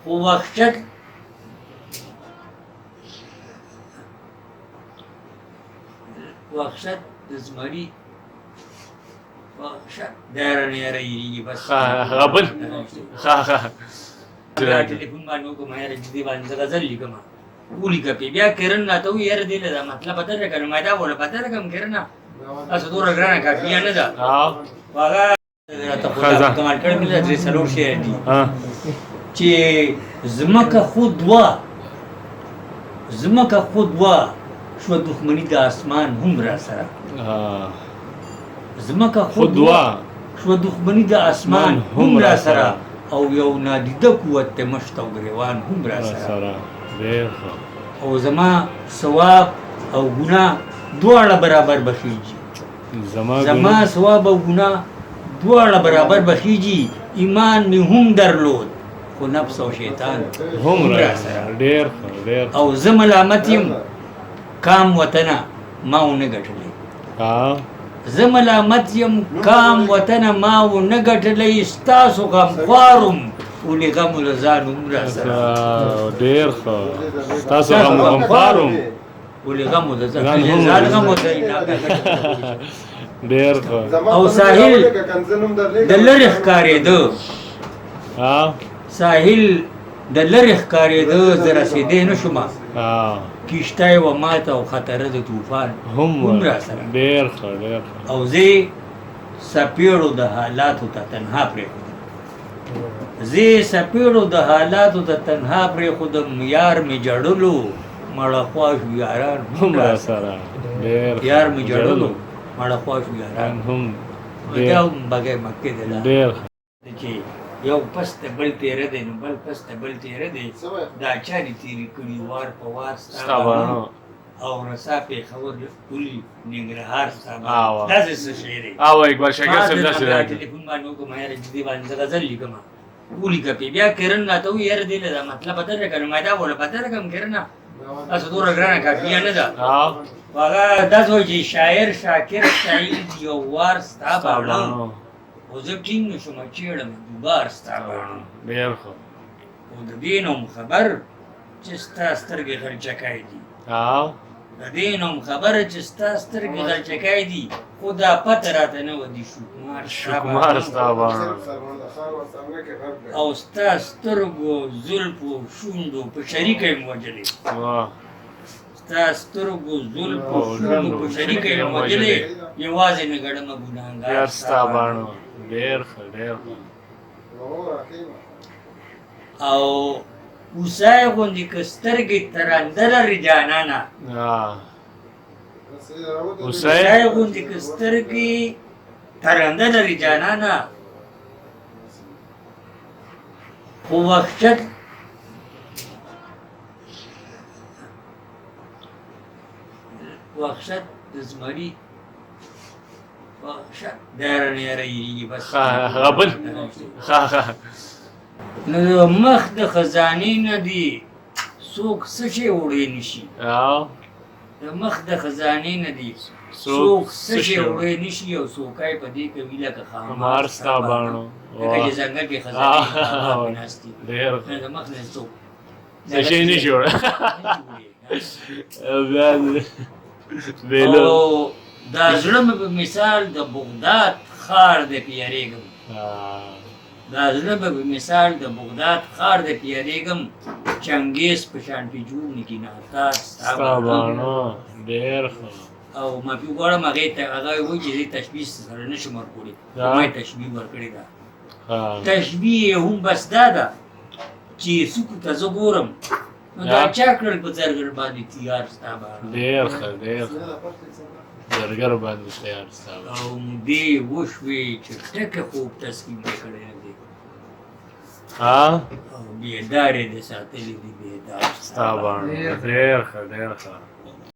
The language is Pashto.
خو وحشت د زمري وحشت دایره نه یریږي بس غبن ټلیفون باندې وکړم یاره جدي باندې زه غزل لیکم ولیکه پې بیا کرن راته ووایي یاره دې له دا مطلب پته درکړه ما دا وله پته درکړم کرنه تاسو دومره ګرانه کافیه نه ده خو هغه راته خو کمال کړی مې ده درې څلور شعر دي چې ځمکه خو دوه شوه دښمني د اسمان هم را سره ځمکه خو دوه شوه دښمني د اسمان هم را سره او یو نادیده قوت ته مشت او ګریوان هم را سره او زما ثواب او ګناه دواړه برابر بخیږي زما ثواب او ګناه دواړه برابر بخیږي ایمان مې هم درلود خو نفس او شیطان هم را سره او زه ملامت یم کام وطنه ما ونه ګټلی زه ملامت یم کام وطنه ما ونه ګټلی ستاسو غمخوارم ولې غم له ځان هم را سره ډېر ښه ستاسو غمخوارم ولې غم له ځان غم ورته ډېر ښه او ساحل د لرې ښکارېده ساحل د لرې ښکارېده زه رسېدی نه شومه کشته یې وه ماته او خطره د طوفان هم را سره او زه څپېړو د حالاتو ته تنها پرېښودم یار مې جړلو مړه خوا شو یاران هم را سره یار مې جړلو مړه خوا شو یاران هم بیا هم بګۍ مکې دی چې یو پس ته بل تېره دی نو بل پس ته بل تېره دی دا چا دې تېرې کړي وار په وار ستا باڼه او رسا پېښور پولي ننګرهار ستا باڼه داسې څه شی دی ټلیفون باندې وکړم یاره جدي باندې زه غزل لیکم ولیکه پې بیا کرن راته ووایي یاره دې له دا مطلب پته درکړه نو ما دا وله پته درکړم کرنه تاسو دومره ګرانه کافیه نه ده خو هغه داسې وایي چې شاعر شاکر سعید یو وار ستا باڼه خو زه ټینګ نه شومه چېړم دوبار ستا باڼه خو د دې نه هم خبر چې ستا سترګې غلچکی دي د دې نه هم خبره چې ستا سترګې غلچکی دي خو دا پته راته نه وه دي شکمار ستا باڼه او ستا سترګو زلفو شونډو په شریکه یې م وجلې ستا سترګو زلفو شونډو په شریکه یې م وجلې یوازې نه ګڼمه ګناهګار ستا باڼه او اوسای غوندې که سترګې ترنده لري جانانه اوسای غوندې که سترګې ترنده لري جانانه خو وحشت د زمري دایره نه یریږي بس غبن نو مخ د خزانې نه دي څوک څه شی وړی نشي د مخ د خزانې نه دي څوک څه شی وړی نشي او څوکای په دې کوي لکه ښامار ستا باڼه لکه چې ځنګل کې خزانې ناستي د مخ نه څوک څه شی نشي وړی او دا زړه مې په مثال د بغداد ښار دی پې یارېږم دا زړه مې په مثال د بغداد ښار دی پې یارېږم چنګیز په شانتې جوړ نه کي ناتار ستا باڼه او معافي غواړم هغې ته هغه وایي چې زه تشبیه سره نه شم ورکولی ما یې تشبیه ورکړې ده تشبیه یې هم بس دا ده چې څوکو ته زه ګورم نو دا چا کړل په زرګر باندې تیار ستا باڼه زرګر باندې تیار ستا او دې وشوې چې ټکه خوب تسکین دې کړی نه دی او بېدارې دې ساتلي دي بېدار ستا باڼه ډېر ښه